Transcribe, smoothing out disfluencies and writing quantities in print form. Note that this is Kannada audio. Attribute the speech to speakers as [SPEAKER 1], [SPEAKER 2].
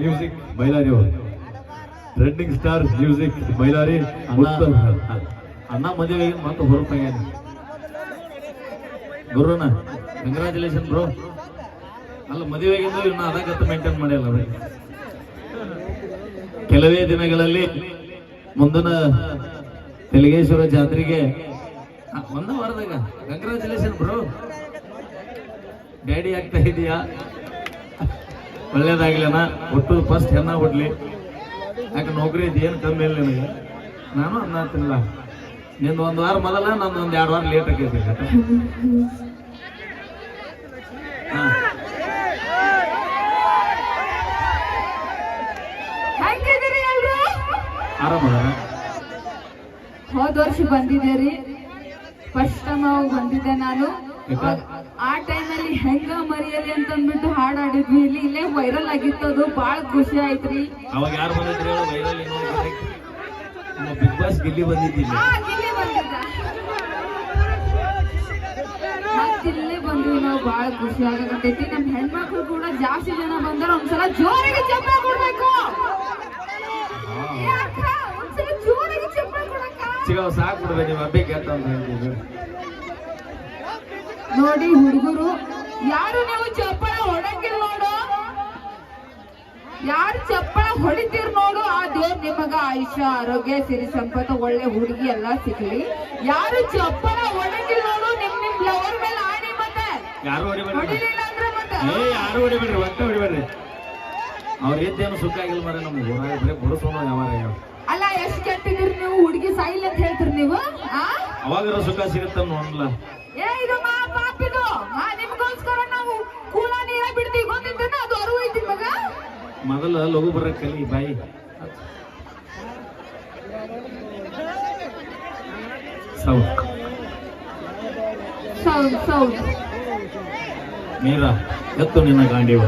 [SPEAKER 1] ಮ್ಯೂಸಿಕ್ ಬೈಲಾರಿ ಅವರು ಟ್ರೆಂಡಿಂಗ್ ಸ್ಟಾರ್ ಮ್ಯೂಸಿಕ್ ಬೈಲಾರಿ
[SPEAKER 2] ಅಣ್ಣ ಮದುವೆ ಮತ್ತೆ ಹೊರಪಾಗ ಗುರುನ ಕಂಗ್ರಾಚುಲೇಷನ್ ಬ್ರೋ. ಅಲ್ಲ ಮದುವೆಗಿಂದು ಇನ್ನು ಅದಕ್ಕಂತ ಮೇಂಟೈನ್ ಮಾಡಿಲ್ಲ ರೀ. ಕೆಲವೇ ದಿನಗಳಲ್ಲಿ ಮುಂದಿನ ತೆಲುಗೇಶ್ವರ ಜಾತ್ರೆಗೆ ಒಂದ ವಾರದಾಗ ಕಂಗ್ರಾಚುಲೇಷನ್ ಬ್ರೋ. ಡ್ಯಾಡಿ ಆಗ್ತಾ ಇದೀಯಾ, ಒಳ್ಳೇದಾಗ್ಲನ. ಒಟ್ಟು ಫಸ್ಟ್ ಹೆಣ್ಣ ಹುಡ್ಲಿ, ಯಾಕೆ ನೌಕರಿ ಇದೇನು ಕಮ್ಮಿ ಇಲ್ಲ ನಿನಗೆ. ನಾನು ಅನ್ನತ್ತಿಲ್ಲ, ನಿಂದು ಒಂದು ವಾರ ಮೊದಲ ನಂದು ಒಂದು 2 ವಾರ ಲೇಟ್ ಆಗೈತಿ. ಆರಾಮದ
[SPEAKER 3] ಹೋದ ವರ್ಷ ಬಂದಿದ್ದೆ ರೀ, ಫಸ್ಟ್ ಟೈಮ್ ಅವಾಗ ಬಂದಿದ್ದೆ ನಾನು. ಆ ಟೈಮಲ್ಲಿ ಹೆಂಗ ಮರಿಯಲಿ ಅಂತ ಅಂದ್ಬಿಟ್ಟು ಹಾಡು ಆಡಿದ್ವಿ. ಇಲ್ಲೇ ವೈರಲ್ ಆಗಿತ್ತು, ಅದು ಬಹಳ ಖುಷಿ ಆಯ್ತ್ರಿ.
[SPEAKER 2] ಅವಾಗ ಯಾರು ಬಂದಿದ್ರಿ ವೈರಲ್? ಬಿಗ್ ಬಾಸ್ ಗಿಲ್ಲಿ ಬಂದಿದ್ದಿಲ್ಲ,
[SPEAKER 3] ಗಿಲ್ಲಿ ಬಂದಿದ್ದ. ಮತ್ತಿಲ್ಲೇ ಬಂದ್ವಿ ನಾವು, ಬಹಳ ಖುಷಿ ಆಗಕತ್ತೈತಿ. ನಮ್ ಹೆಣ್ಮಕ್ಳು ಕೂಡ ಜಾಸ್ತಿ ಜನ ಬಂದಾರ. ಒಂದ್ಸಲ ಜೋರಾಗಿ ಚಪ್ಪಾಳೆ ಕೊಡ್ಬೇಕು. ಒಂದ್ಸಲ ಜೋರಾಗಿ ಚಪ್ಪಾಳೆ ಕೊಡಕ್ಕ.
[SPEAKER 2] ಸಿಗೋ ಸಾಕು ಬಿಡ್ಬೇಕು, ನೀವು ಹಬ್ಬ ಕೇಳ್ತ
[SPEAKER 3] ನೋಡಿ ಹುಡುಗರು, ಯಾರು ನೀವು ಚಪ್ಪಳ ಹೊಡಂಗಿಲ್ಲ ನೋಡು. ಯಾರು ಚಪ್ಪಳ ಹೊಡಿತೀರ್ ನೋಡು, ಆ ದೇವ್ರ ನಿಮಗ ಆಯುಷ್ಯ ಆರೋಗ್ಯ ಸಿರಿ ಸಂಪತ್ತು ಒಳ್ಳೆ ಹುಡುಗಿ ಎಲ್ಲ ಸಿಗ್ಲಿ. ಯಾರು ಚಪ್ಪಳ ಹೊಡಂಗಿಲ್ಲ ನೋಡು, ನಿಮ್ ಲವರ್ ಮೇಲೆ ಆಡಿ. ಮತ್ತೆ
[SPEAKER 2] ಯಾರು
[SPEAKER 3] ಹೊಡಿಲಿಲ್ಲ ಅಂದ್ರೆ ಮತ್ತೆ
[SPEAKER 2] ಯಾರು ಹೊಡಿಬೇಡ್ರಿ, ಒಟ್ಟ ಹೊಡಿಬೇಡ್ರಿ. ಅವ್ರ ಏತೇನು ಸುಖ ಆಗಿಲ್ಲ ಮರ, ನಮ್ಗೆ ಊರಾಗ ಬರೀ ಬಡಸೋಣ ಯಾವಾಗ.
[SPEAKER 3] ಅಲ್ಲ, ಎಷ್ಟು ಕೆಟ್ಟಿದ್ರಿ ನೀವು, ಹುಡುಗಿ ಸಾಯಿಲ್ ಅಂತ ಹೇಳ್ತೀರಿ ನೀವು.
[SPEAKER 2] ಅವಾಗ ಸುಖ ಸಿಗುತ್ತ ನೋಡಲ್ಲ.
[SPEAKER 3] ಇದು ಪಾಪಿದು, ನಿಮ್ಗೋಸ್ಕರ ನಾವು ಕೂಳ ನೀರ ಬಿಡ್ತೀವಿ, ಗೊತ್ತಿದ್ದೇನೆ. ಅದು ಅರಿವು ಐತಿ ಮಗ.
[SPEAKER 2] ಮೊದಲ ಲಘು ಬರ ಕಲಿ ಬಾಯಿ.
[SPEAKER 3] ಸೌಂಡ್
[SPEAKER 2] ಮೀರಾ ಎತ್ತು ನಿನ್ನ ಗಾಂಡಿವ.